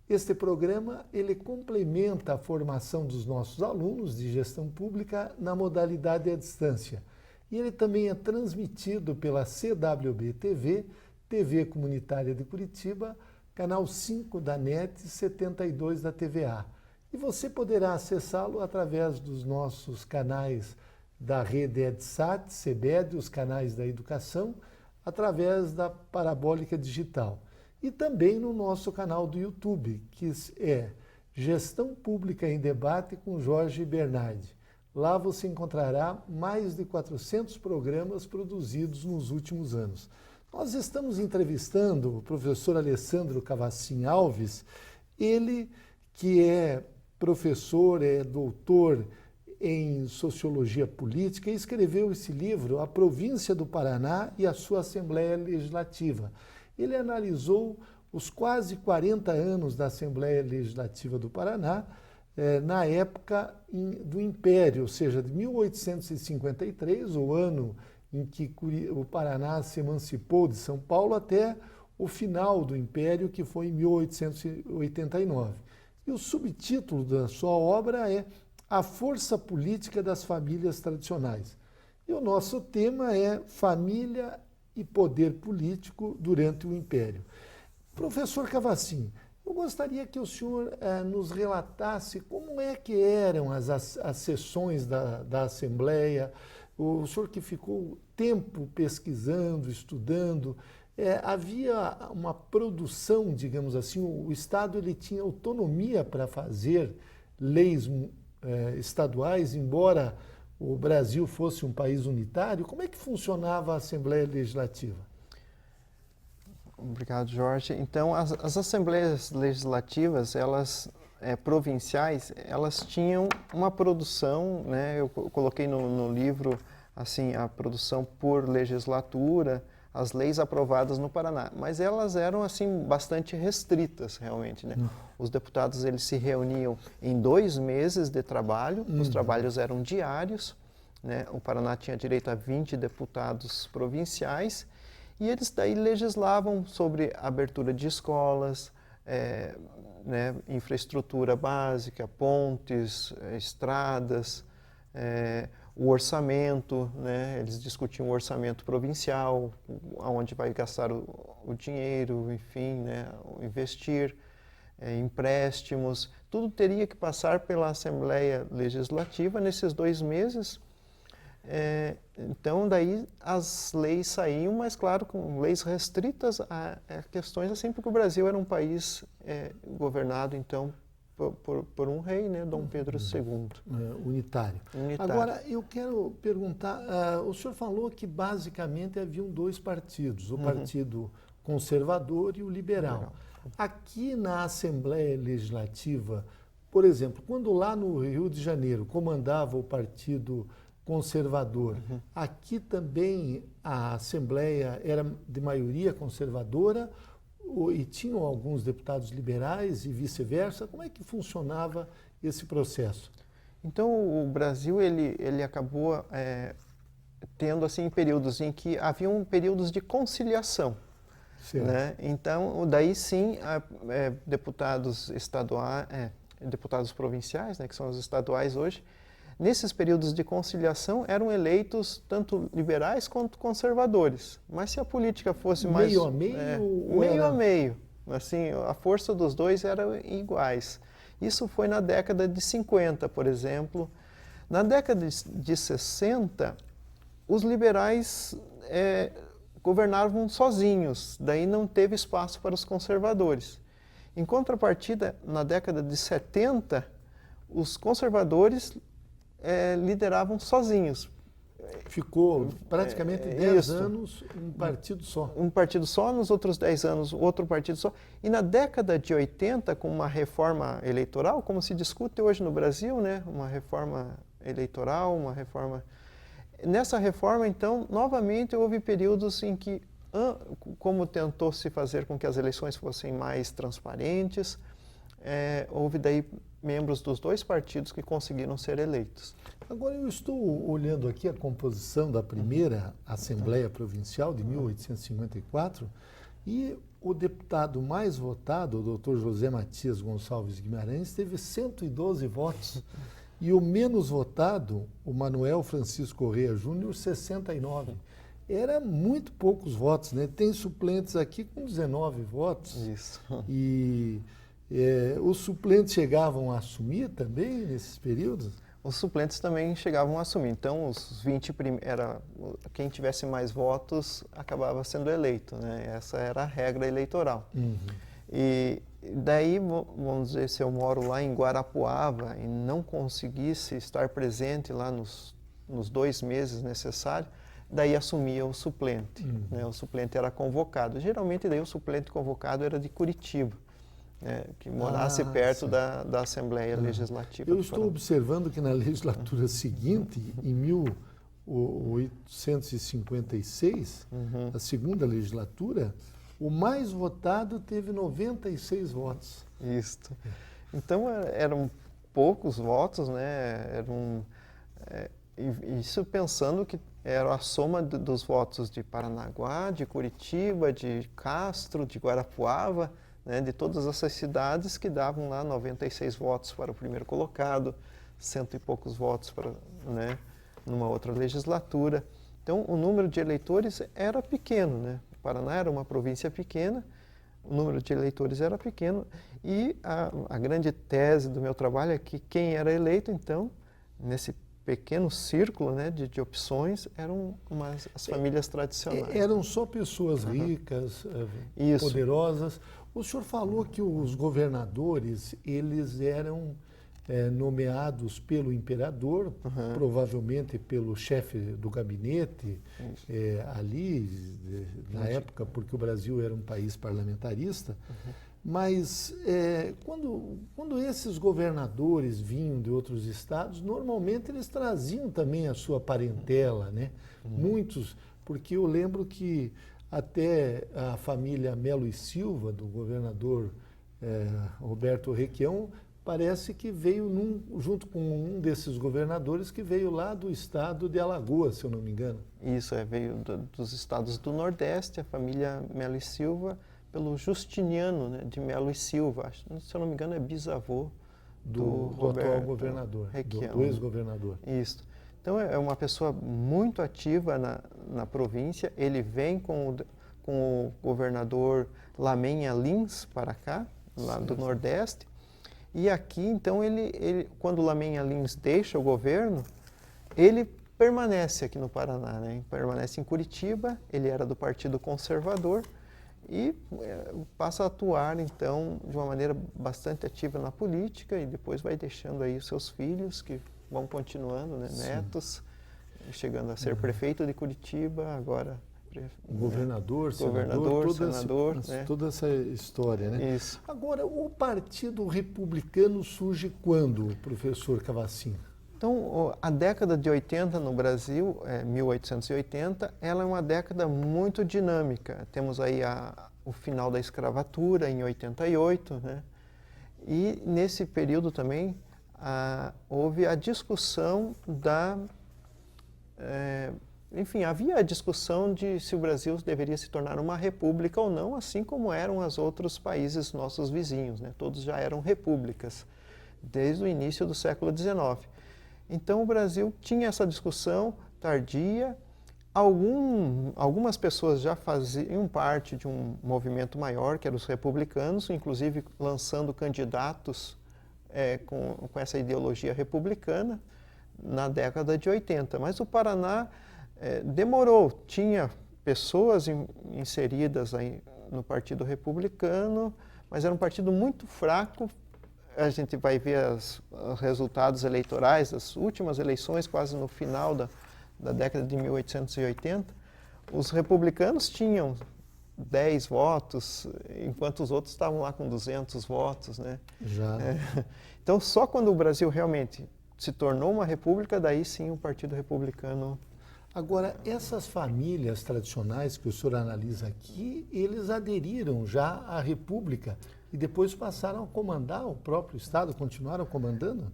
Este programa ele complementa a formação dos nossos alunos de gestão pública na modalidade à distância. E ele também é transmitido pela CWB-TV, TV Comunitária de Curitiba, canal 5 da NET, 72 da TVA. E você poderá acessá-lo através dos nossos canais da rede EdSat, CBED, os canais da educação, através da Parabólica Digital. E também no nosso canal do YouTube, que é Gestão Pública em Debate com Jorge Bernardi. Lá você encontrará mais de 400 programas produzidos nos últimos anos. Nós estamos entrevistando o professor Alessandro Cavacin Alves, ele que é professor, é doutor em Sociologia Política e escreveu esse livro, A Província do Paraná e a sua Assembleia Legislativa. Ele analisou os quase 40 anos da Assembleia Legislativa do Paraná, na época do Império, ou seja, de 1853, o ano em que o Paraná se emancipou de São Paulo, até o final do Império, que foi em 1889. E o subtítulo da sua obra é A Força Política das Famílias Tradicionais. E o nosso tema é Família e Poder Político durante o Império. Professor Cavacin, eu gostaria que o senhor nos relatasse como é que eram as sessões da Assembleia. O senhor que ficou tempo pesquisando, estudando, havia uma produção, digamos assim, o Estado ele tinha autonomia para fazer leis estaduais, embora o Brasil fosse um país unitário. Como é que funcionava a Assembleia Legislativa? Obrigado, Jorge. Então, as Assembleias Legislativas, elas provinciais, elas tinham uma produção, né? Eu coloquei no livro assim a produção por legislatura, as leis aprovadas no Paraná, mas elas eram assim bastante restritas realmente, né? Os deputados eles se reuniam em 2 meses de trabalho, os trabalhos eram diários, né? O Paraná tinha direito a 20 deputados provinciais e eles daí legislavam sobre a abertura de escolas, né? Infraestrutura básica, pontes, estradas, o orçamento, né? Eles discutiam o orçamento provincial, aonde vai gastar o dinheiro, enfim, né? Investir, empréstimos, tudo teria que passar pela Assembleia Legislativa nesses 2 meses. Então, daí as leis saíam, mas claro, com leis restritas a questões assim, porque o Brasil era um país governado, então, por um rei, né, Dom Pedro II. Unitário. Agora, eu quero perguntar, o senhor falou que basicamente haviam 2 partidos, o Partido Conservador e o Liberal. Aqui na Assembleia Legislativa, por exemplo, quando lá no Rio de Janeiro comandava o Partido Conservador, aqui também a Assembleia era de maioria conservadora e tinham alguns deputados liberais e vice-versa? Como é que funcionava esse processo? Então, o Brasil ele acabou tendo assim períodos em que haviam períodos de conciliação, né? Então, daí sim, deputados estaduais, deputados provinciais, né, que são os estaduais hoje, nesses períodos de conciliação eram eleitos tanto liberais quanto conservadores. Mas se a política fosse mais... Meio a meio? Meio a meio. Assim, a força dos dois era iguais. Isso foi na década de 50, por exemplo. Na década de 60, os liberais governavam sozinhos, daí não teve espaço para os conservadores. Em contrapartida, na década de 70, os conservadores lideravam sozinhos. Ficou praticamente 10 anos um partido só. Um partido só, nos outros 10 anos outro partido só. E na década de 80, com uma reforma eleitoral, como se discute hoje no Brasil, né? Uma reforma eleitoral, uma reforma... Nessa reforma, então, novamente houve períodos em que, como tentou se fazer com que as eleições fossem mais transparentes, houve daí membros dos dois partidos que conseguiram ser eleitos. Agora, eu estou olhando aqui a composição da primeira Assembleia Provincial de 1854 e o deputado mais votado, o Dr. José Matias Gonçalves Guimarães, teve 112 votos. E o menos votado, o Manuel Francisco Correia Júnior, 69. Era muito poucos votos, né? Tem suplentes aqui com 19 votos. Isso. E os suplentes chegavam a assumir também nesses períodos? Os suplentes também chegavam a assumir. Então, os 20 quem tivesse mais votos acabava sendo eleito, né? Essa era a regra eleitoral. Uhum. E daí, vamos dizer, se eu moro lá em Guarapuava e não conseguisse estar presente lá nos 2 meses necessários, daí assumia o suplente. Uhum. Né? O suplente era convocado. Geralmente, daí o suplente convocado era de Curitiba, né? Que morasse perto da Assembleia Legislativa. Eu estou observando que na legislatura seguinte, em 1856, a segunda legislatura, o mais votado teve 96 votos. Isso. Então, eram poucos votos, né? Isso pensando que era a soma dos votos de Paranaguá, de Curitiba, de Castro, de Guarapuava, né? De todas essas cidades que davam lá 96 votos para o primeiro colocado, 100 e poucos votos para, né, numa outra legislatura. Então, o número de eleitores era pequeno, né? O Paraná era uma província pequena, o número de eleitores era pequeno e a grande tese do meu trabalho é que quem era eleito, então, nesse pequeno círculo, né, de opções, eram as famílias tradicionais. Eram só pessoas ricas, poderosas. O senhor falou que os governadores, eles eram nomeados pelo imperador, provavelmente pelo chefe do gabinete, na época, porque o Brasil era um país parlamentarista. Mas quando esses governadores vinham de outros estados, normalmente eles traziam também a sua parentela, né? Muitos, porque eu lembro que até a família Melo e Silva, do governador Roberto Requião, parece que veio junto com um desses governadores que veio lá do estado de Alagoas, se eu não me engano. Isso, veio dos estados do Nordeste, a família Melo e Silva, pelo Justiniano, né, de Melo e Silva. Se eu não me engano, é bisavô do atual governador, Requião, do ex-governador. Isso. Então, é uma pessoa muito ativa na província. Ele vem com o governador Lamenha Lins para cá, lá do Nordeste. E aqui, então, quando o Lamenha Lins deixa o governo, ele permanece aqui no Paraná, né? Permanece em Curitiba, ele era do Partido Conservador e passa a atuar, então, de uma maneira bastante ativa na política e depois vai deixando aí os seus filhos, que vão continuando, né? Netos, chegando a ser prefeito de Curitiba, agora... Governador, senador, né? Toda essa história, né? Isso. Agora, o Partido Republicano surge quando, professor Cavacin? Então, a década de 80 no Brasil, 1880, ela é uma década muito dinâmica. Temos aí o final da escravatura, em 88, né? E nesse período também houve a discussão enfim, havia a discussão de se o Brasil deveria se tornar uma república ou não, assim como eram os outros países nossos vizinhos, né? Todos já eram repúblicas, desde o início do século XIX. Então, o Brasil tinha essa discussão tardia. Algumas pessoas já faziam parte de um movimento maior, que eram os republicanos, inclusive lançando candidatos com essa ideologia republicana na década de 80. Mas o Paraná demorou. Tinha pessoas inseridas aí no Partido Republicano, mas era um partido muito fraco. A gente vai ver os resultados eleitorais das últimas eleições, quase no final da década de 1880. Os republicanos tinham 10 votos, enquanto os outros estavam lá com 200 votos, né? Já. Então, só quando o Brasil realmente se tornou uma república, daí sim o Partido Republicano... Agora, essas famílias tradicionais que o senhor analisa aqui, eles aderiram já à República e depois passaram a comandar o próprio Estado, continuaram comandando?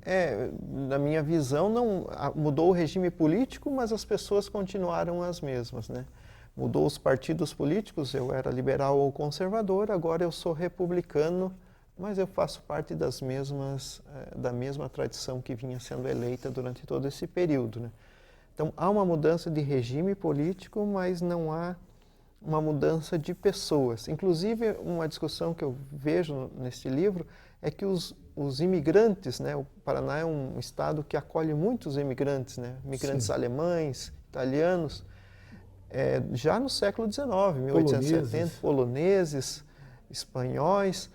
Na minha visão, não mudou o regime político, mas as pessoas continuaram as mesmas, né? Mudou os partidos políticos, eu era liberal ou conservador, agora eu sou republicano, mas eu faço parte da mesma tradição que vinha sendo eleita durante todo esse período, né? Então, há uma mudança de regime político, mas não há uma mudança de pessoas. Inclusive, uma discussão que eu vejo nesse livro é que os imigrantes, né, o Paraná é um estado que acolhe muitos imigrantes, né, imigrantes Sim. alemães, italianos, já no século XIX, 1870, poloneses, espanhóis,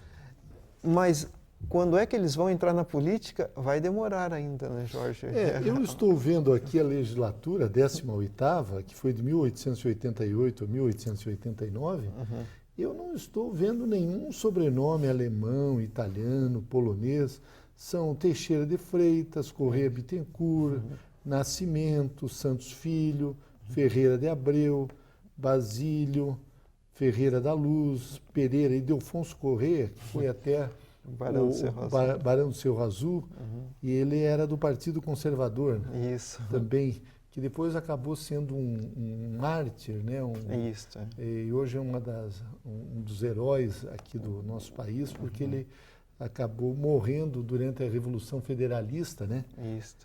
mas quando é que eles vão entrar na política, vai demorar ainda, né, Jorge? Eu estou vendo aqui a legislatura 18ª, que foi de 1888 a 1889, eu não estou vendo nenhum sobrenome alemão, italiano, polonês. São Teixeira de Freitas, Corrêa Bittencourt, Nascimento, Santos Filho, Ferreira de Abreu, Basílio, Ferreira da Luz, Pereira e Delfonso Corrêa, que foi até Barão do Cerro Azul, e ele era do Partido Conservador, né? Isso. Também, que depois acabou sendo um mártir, né? Isso. E hoje é um dos heróis aqui do nosso país, porque ele acabou morrendo durante a Revolução Federalista, né? Isso.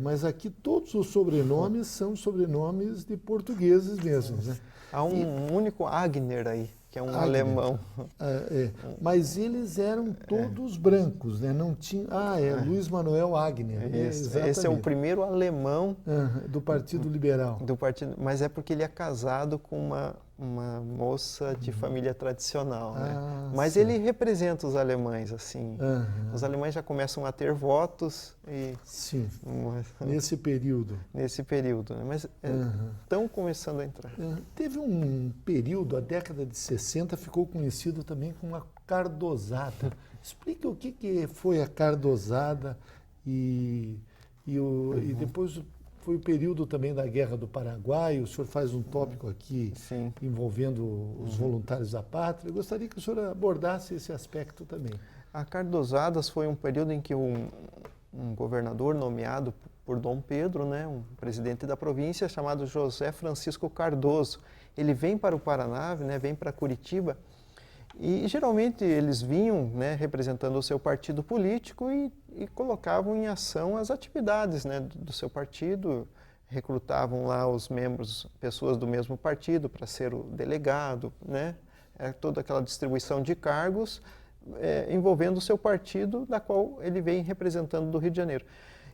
Mas aqui todos os sobrenomes são sobrenomes de portugueses mesmos, né? Há um único Agner aí, que é um Agner. alemão. Mas eles eram todos brancos, né? Não tinha. Luiz Manuel Agner. Esse é o primeiro alemão do Partido Liberal. do partido, mas é porque ele é casado com uma moça de família tradicional, né? Mas sim. ele representa os alemães, assim. Os alemães já começam a ter votos e Sim. Nesse período. nesse período, né? Mas estão começando a entrar. Teve um período, a década de 60, ficou conhecido também como a Cardosada. Explica o que foi a Cardosada e depois foi o período também da Guerra do Paraguai. O senhor faz um tópico aqui Sim. envolvendo os voluntários da pátria. Eu gostaria que o senhor abordasse esse aspecto também. A Cardosadas foi um período em que um governador nomeado por Dom Pedro, né, um presidente da província, chamado José Francisco Cardoso, ele vem para o Paraná, né, vem para Curitiba, e geralmente eles vinham, né, representando o seu partido político e colocavam em ação as atividades, né, do seu partido, recrutavam lá os membros, pessoas do mesmo partido para ser o delegado, né, toda aquela distribuição de cargos envolvendo o seu partido, da qual ele vem representando do Rio de Janeiro.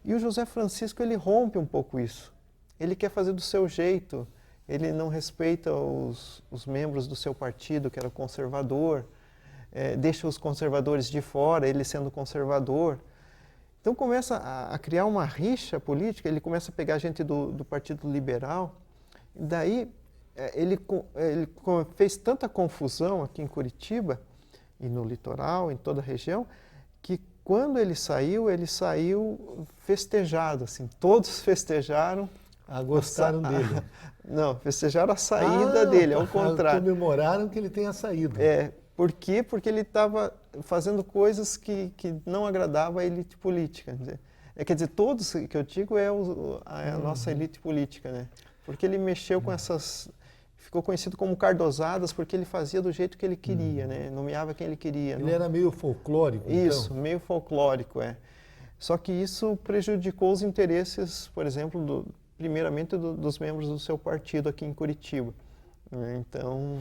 E o José Francisco, ele rompe um pouco isso. Ele quer fazer do seu jeito, ele não respeita os membros do seu partido, que era conservador, deixa os conservadores de fora, ele sendo conservador. Então começa a criar uma rixa política, ele começa a pegar gente do Partido Liberal, e daí ele fez tanta confusão aqui em Curitiba, e no litoral, em toda a região, que quando ele saiu festejado, assim, todos festejaram. Gostaram dele? Não, festejaram a saída dele, ao contrário. Comemoraram que ele tenha saído. Por quê? Porque ele estava fazendo coisas que não agradavam à elite política. Quer dizer, todos que eu digo a nossa elite política, né? Porque ele mexeu com essas... Ficou conhecido como Cardosadas porque ele fazia do jeito que ele queria, né? Nomeava quem ele queria. Ele era meio folclórico, Isso, então? meio folclórico, Só que isso prejudicou os interesses, por exemplo, primeiramente dos membros do seu partido aqui em Curitiba. Então,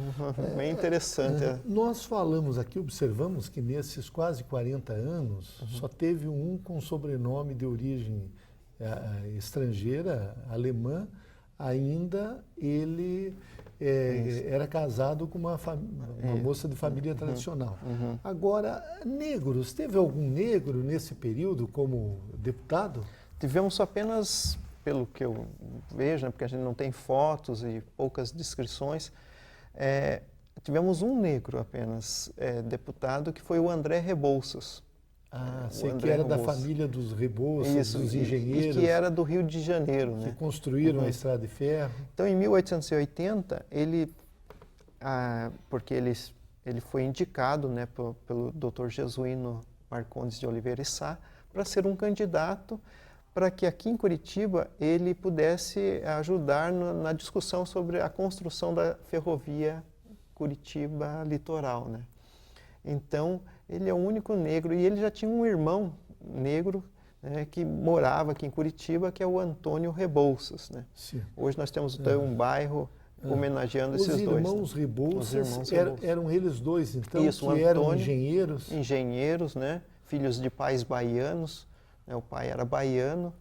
bem interessante. Nós falamos aqui, observamos que nesses quase 40 anos, só teve um com sobrenome de origem estrangeira, alemã. ainda ele era casado com uma moça de família tradicional. Agora, negros, teve algum negro nesse período como deputado? Tivemos apenas, pelo que eu vejo, né, porque a gente não tem fotos e poucas descrições, tivemos um negro apenas deputado, que foi o André Rebouças. Ah, sei que era da família dos Rebouças, dos engenheiros. E que era do Rio de Janeiro, né? Que construíram a Estrada de Ferro. Então, em 1880, porque ele foi indicado, né, pelo Dr. Jesuíno Marcondes de Oliveira e Sá para ser um candidato para que aqui em Curitiba ele pudesse ajudar na discussão sobre a construção da ferrovia Curitiba Litoral, né? Então, ele é o único negro, e ele já tinha um irmão negro, né, que morava aqui em Curitiba, que é o Antônio Rebouças, né? Sim. Hoje nós temos um bairro homenageando esses dois. Os irmãos Rebouças eram eles dois, então, isso, que eram engenheiros? Engenheiros, né? Filhos de pais baianos, né? O pai era baiano,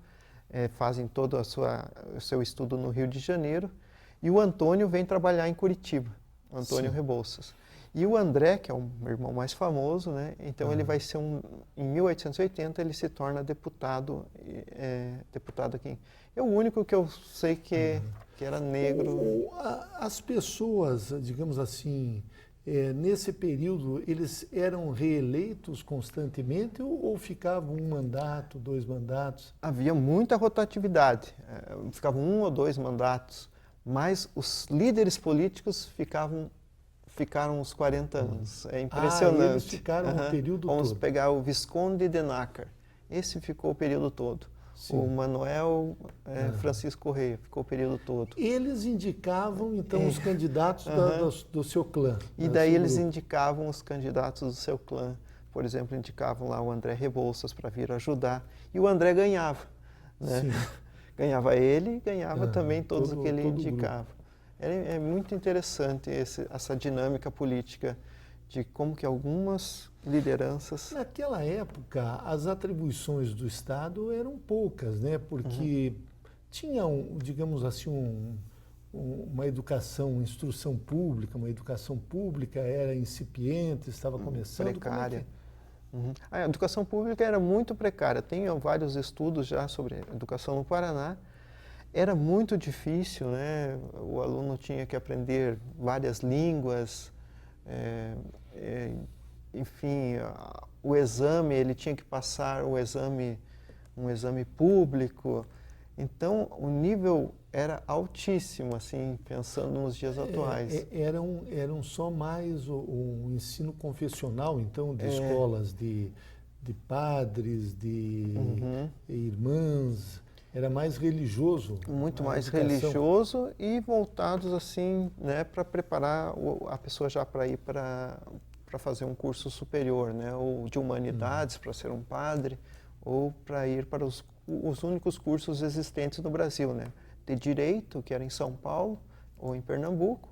fazem todo o seu estudo no Rio de Janeiro, e o Antônio vem trabalhar em Curitiba, Antônio Rebouças. E o André, que é o irmão mais famoso, né? Então ele vai ser em 1880 ele se torna deputado aqui. É o único que eu sei que era negro. As pessoas, digamos assim, nesse período, eles eram reeleitos constantemente ou ficavam um mandato, 2 mandatos? Havia muita rotatividade, ficavam 1 ou 2 mandatos, mas os líderes políticos ficaram uns 40 anos. É impressionante. Eles ficaram o período todo. Vamos pegar o Visconde de Nácar. Esse ficou o período todo. Sim. O Manuel Francisco Correia ficou o período todo. Eles indicavam, então, os candidatos do seu clã. E daí eles indicavam os candidatos do seu clã. Por exemplo, indicavam lá o André Rebouças para vir ajudar. E o André ganhava, né? Sim. Ganhava ele e ganhava também todos que ele indicava. É muito interessante essa dinâmica política de como que algumas lideranças... Naquela época, as atribuições do Estado eram poucas, né? Porque tinham, digamos assim, uma instrução pública, uma educação pública era incipiente, estava começando. Precária. A educação pública era muito precária. Tem vários estudos já sobre educação no Paraná. Era muito difícil, né? O aluno tinha que aprender várias línguas, enfim, o exame, ele tinha que passar um exame público. Então, o nível era altíssimo, assim, pensando nos dias atuais. Eram só mais o ensino confessional, então, de escolas de padres, de irmãs. Era mais religioso. Muito mais religioso e voltados assim, né, para preparar a pessoa já para ir para fazer um curso superior, né, ou de humanidades para ser um padre, ou para ir para os únicos cursos existentes no Brasil, né, de direito, que era em São Paulo ou em Pernambuco,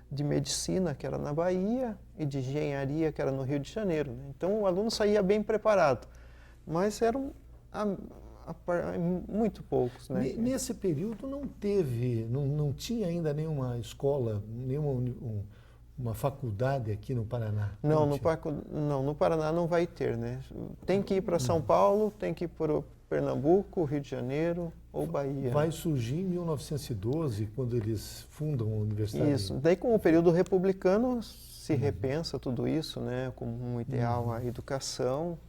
de medicina, que era na Bahia, e de engenharia, que era no Rio de Janeiro, né? Então o aluno saía bem preparado, mas eram muito poucos, né? Nesse período não tinha ainda nenhuma escola, uma faculdade aqui no Paraná? Não, no Paraná não vai ter, né? Tem que ir para São Paulo, tem que ir para Pernambuco, Rio de Janeiro ou Bahia. Vai surgir em 1912, quando eles fundam a universidade? Isso. Daí, com o período republicano, se repensa tudo isso, né? Como um ideal a educação.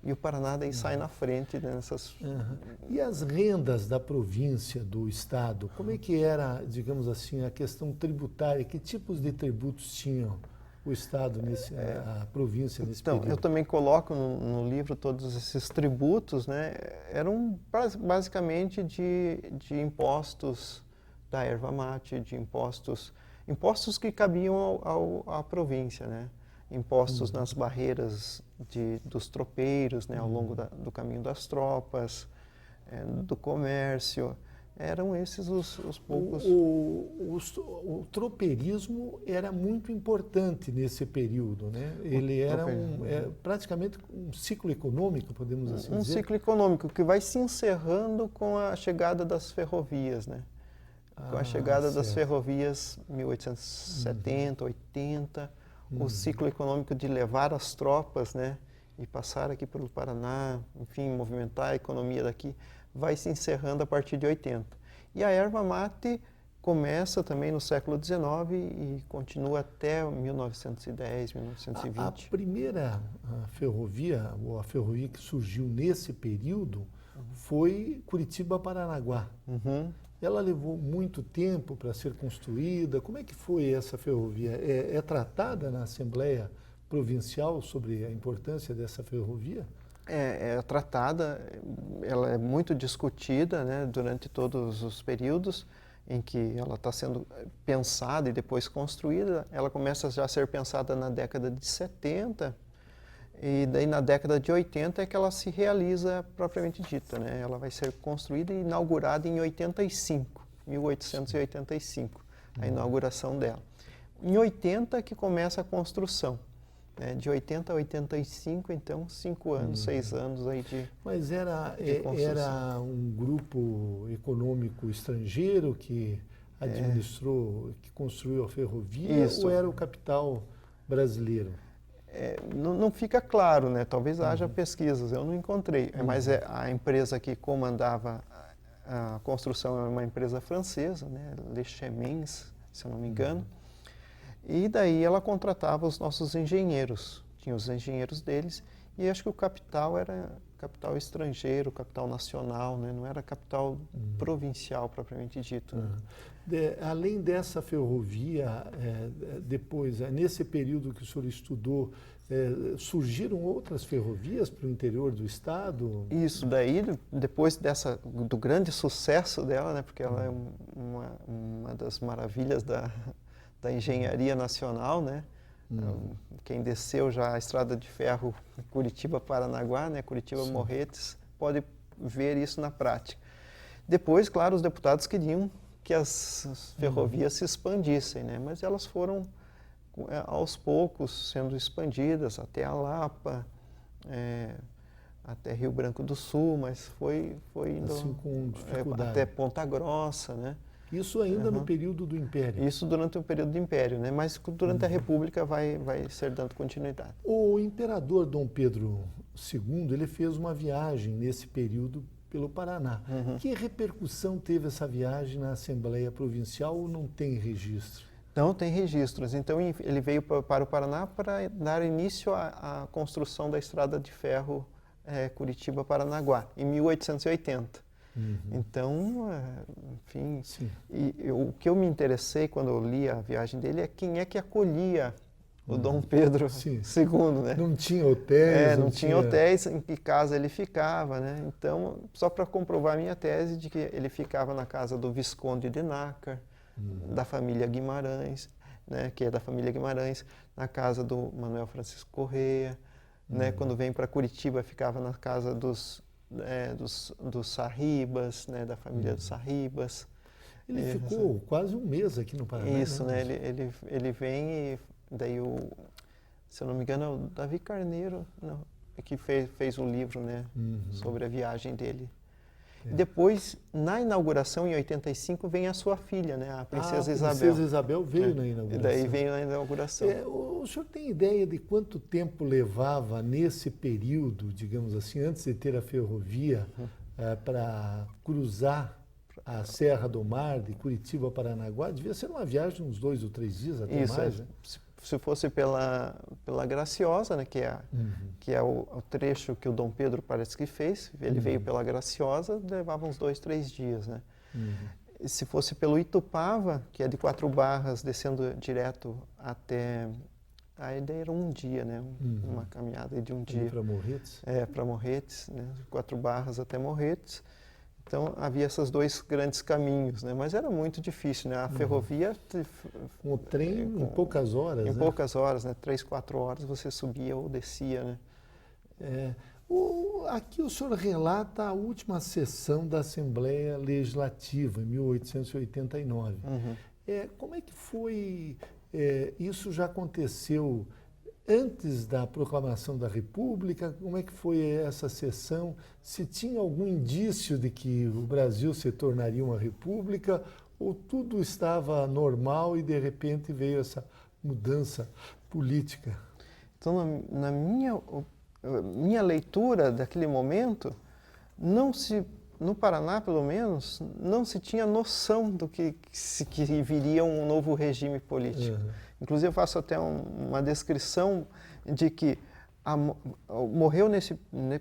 E o Paraná daí sai na frente nessas... E as rendas da província, do Estado, como é que era, digamos assim, a questão tributária? Que tipos de tributos tinham o Estado, a província nesse período? Eu também coloco no livro todos esses tributos, né? Eram basicamente de impostos da erva mate, de impostos que cabiam à província, né? Impostos nas barreiras dos tropeiros, né, ao longo do caminho das tropas, do comércio. Eram esses os poucos... O tropeirismo era muito importante nesse período, né? Ele era praticamente um ciclo econômico, podemos assim dizer. Um ciclo econômico que vai se encerrando com a chegada das ferrovias, né? Com a chegada das certo. ferrovias 1870, 80, o ciclo econômico de levar as tropas, né, e passar aqui pelo Paraná, enfim, movimentar a economia daqui, vai se encerrando a partir de 80. E a erva mate começa também no século XIX e continua até 1910, 1920. A primeira ferrovia, ou a ferrovia que surgiu nesse período, foi Curitiba-Paranaguá. Uhum. Ela levou muito tempo para ser construída. Como é que foi essa ferrovia? É tratada na Assembleia Provincial sobre a importância dessa ferrovia? É tratada, ela é muito discutida, né, durante todos os períodos em que ela está sendo pensada e depois construída. Ela começa já a ser pensada na década de 70 e daí na década de 80 é que ela se realiza propriamente dita, né? Ela vai ser construída e inaugurada em 1885, a inauguração dela. Em 80 que começa a construção. De 80 a 85, então, 5 anos, 6 anos aí de Mas era construção. um grupo econômico estrangeiro que administrou, que construiu a ferrovia, Isso. ou era o capital brasileiro? Não fica claro, né? Talvez haja pesquisas, eu não encontrei. Mas a empresa que comandava a construção é uma empresa francesa, né? Le Chemins, se eu não me engano. E daí ela contratava os nossos engenheiros, tinha os engenheiros deles, e acho que o capital era capital estrangeiro, capital nacional, né? Não era capital provincial propriamente dito. Né? Além dessa ferrovia, depois, nesse período que o senhor estudou, surgiram outras ferrovias para o interior do estado? Isso, daí, depois do grande sucesso dela, né? Porque ela é uma das maravilhas da engenharia nacional, né? Quem desceu já a estrada de ferro Curitiba-Paranaguá, né? Curitiba-Morretes, pode ver isso na prática. Depois, claro, os deputados queriam que as ferrovias se expandissem, né? Mas elas foram, aos poucos, sendo expandidas até a Lapa, até Rio Branco do Sul, mas foi indo assim, com dificuldade. até Ponta Grossa, né? Isso ainda no período do Império? Isso durante o período do Império, né? Mas durante a República vai ser dando continuidade. O imperador Dom Pedro II, ele fez uma viagem nesse período pelo Paraná. Que repercussão teve essa viagem na Assembleia Provincial ou não tem registro? Não tem registros. Então ele veio para o Paraná para dar início à construção da estrada de ferro Curitiba-Paranaguá, em 1880. Então, enfim, o que eu me interessei quando eu li a viagem dele é quem é que acolhia o Dom Pedro II, né? Não tinha hotéis? Não tinha hotéis, em que casa ele ficava, né? Então, só para comprovar a minha tese de que ele ficava na casa do Visconde de Nácar, da família Guimarães, né? Que é da família Guimarães, na casa do Manuel Francisco Correia, né? Quando vem para Curitiba, ficava na casa dos Sarribas, né, da família dos Sarribas. Ele ficou quase um mês aqui no Paraná. Isso, né? Ele vem e daí se eu não me engano, é o Davi Carneiro que fez o livro, né, sobre a viagem dele. Depois, na inauguração, em 85, vem a sua filha, né, a Princesa Isabel. A Princesa Isabel veio na inauguração. E daí veio na inauguração. O senhor tem ideia de quanto tempo levava nesse período, digamos assim, antes de ter a ferrovia, para cruzar a Serra do Mar, de Curitiba a Paranaguá? Devia ser uma viagem de uns 2 ou 3 dias, até mais, né? Se fosse pela Graciosa, né, que é o trecho que o Dom Pedro parece que fez, ele veio pela Graciosa, levava uns 2, 3 dias, né? E se fosse pelo Itupava, que é de 4 Barras, descendo direto até... Aí daí era um dia, né? Uma caminhada de um dia. Para Morretes? Para Morretes, né? 4 Barras até Morretes. Então, havia esses 2 grandes caminhos, né? Mas era muito difícil, né? A ferrovia... Com o trem, em poucas horas, Em poucas horas, né? 3, 4 horas você subia ou descia, né? Aqui o senhor relata a última sessão da Assembleia Legislativa, em 1889. Como é que foi... isso já aconteceu antes da proclamação da República? Como é que foi essa sessão? Se tinha algum indício de que o Brasil se tornaria uma república Ou tudo estava normal e de repente veio essa mudança política? Então, na minha leitura daquele momento, no Paraná, pelo menos, não se tinha noção do que viria um novo regime político. Uhum. Inclusive, eu faço até uma descrição de que morreu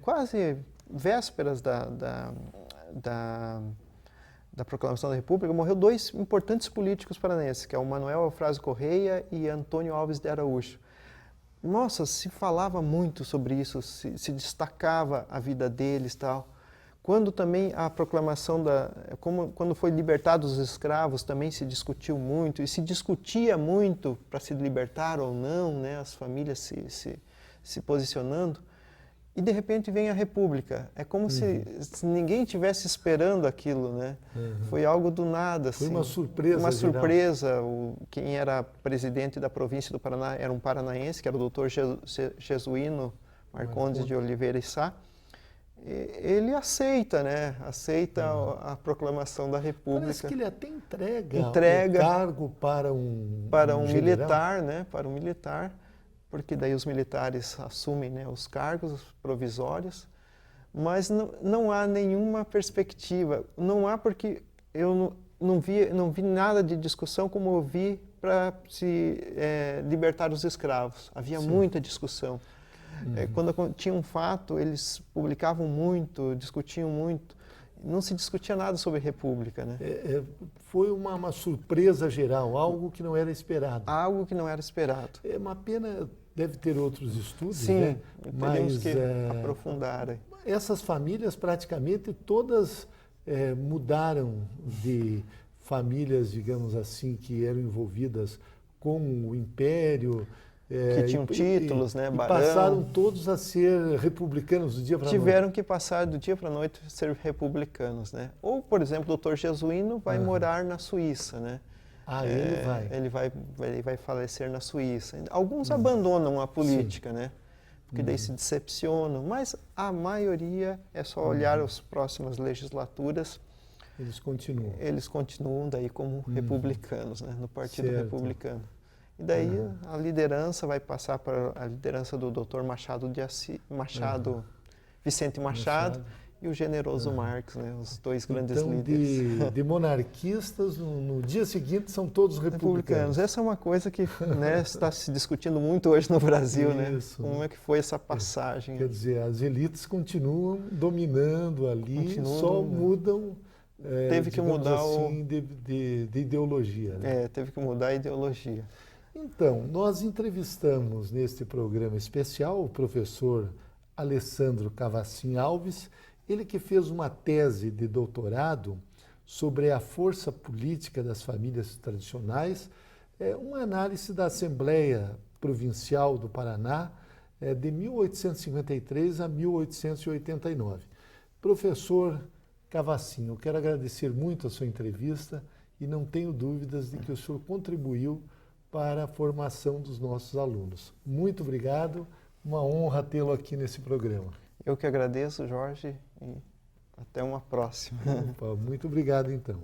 quase vésperas da proclamação da República, morreu 2 importantes políticos paranaenses, que é o Manuel Eufrásio Correia e Antônio Alves de Araújo. Nossa, se falava muito sobre isso, se destacava a vida deles e tal. Quando também a proclamação quando foi libertados os escravos, também se discutiu muito, e se discutia muito para se libertar ou não, né, as famílias se posicionando. E de repente vem a República. É como se ninguém estivesse esperando aquilo, né? Foi algo do nada. Assim. Foi uma surpresa. Uma surpresa. Quem era presidente da província do Paraná era um paranaense, que era o doutor Jesuíno Marcondes de Oliveira e Sá. Ele aceita, né? Aceita a proclamação da República. Parece que ele até entrega o cargo para um militar, né? Para um militar. Porque daí os militares assumem, né, os cargos provisórios, mas não há nenhuma perspectiva. Não há, porque eu não vi nada de discussão como eu vi para se libertar os escravos. Havia muita discussão. Quando tinha um fato, eles publicavam muito, discutiam muito. Não se discutia nada sobre república, né? Foi uma surpresa geral, algo que não era esperado. Algo que não era esperado. É uma pena, deve ter outros estudos, sim, né? Mas que aprofundar. Essas famílias praticamente todas mudaram de famílias, digamos assim, que eram envolvidas com o Império. Que tinham títulos, né? E Barão. passaram todos a ser republicanos do dia para a noite. Tiveram que passar do dia para a noite a ser republicanos, né? Ou, por exemplo, o doutor Jesuíno vai morar na Suíça, né? Ele vai. Ele vai falecer na Suíça. Alguns abandonam a política, né? Porque daí se decepcionam, mas a maioria é só olhar as próximas legislaturas. Eles continuam daí como republicanos, né? No Partido Republicano. E daí a liderança vai passar para a liderança do Dr. Vicente Machado e o generoso Marx, né? Os 2 grandes líderes. De monarquistas, no dia seguinte são todos republicanos. Essa é uma coisa que, né, está se discutindo muito hoje no Brasil, Isso, né? Como é que foi essa passagem? Quer dizer, as elites continuam dominando ali, só mudam. Teve que mudar assim, de ideologia. Né? Teve que mudar a ideologia. Então, nós entrevistamos neste programa especial o professor Alessandro Cavacin Alves, ele que fez uma tese de doutorado sobre a força política das famílias tradicionais, uma análise da Assembleia Provincial do Paraná de 1853 a 1889. Professor Cavacin, eu quero agradecer muito a sua entrevista e não tenho dúvidas de que o senhor contribuiu para a formação dos nossos alunos. Muito obrigado, uma honra tê-lo aqui nesse programa. Eu que agradeço, Jorge, e até uma próxima. Opa, muito obrigado, então.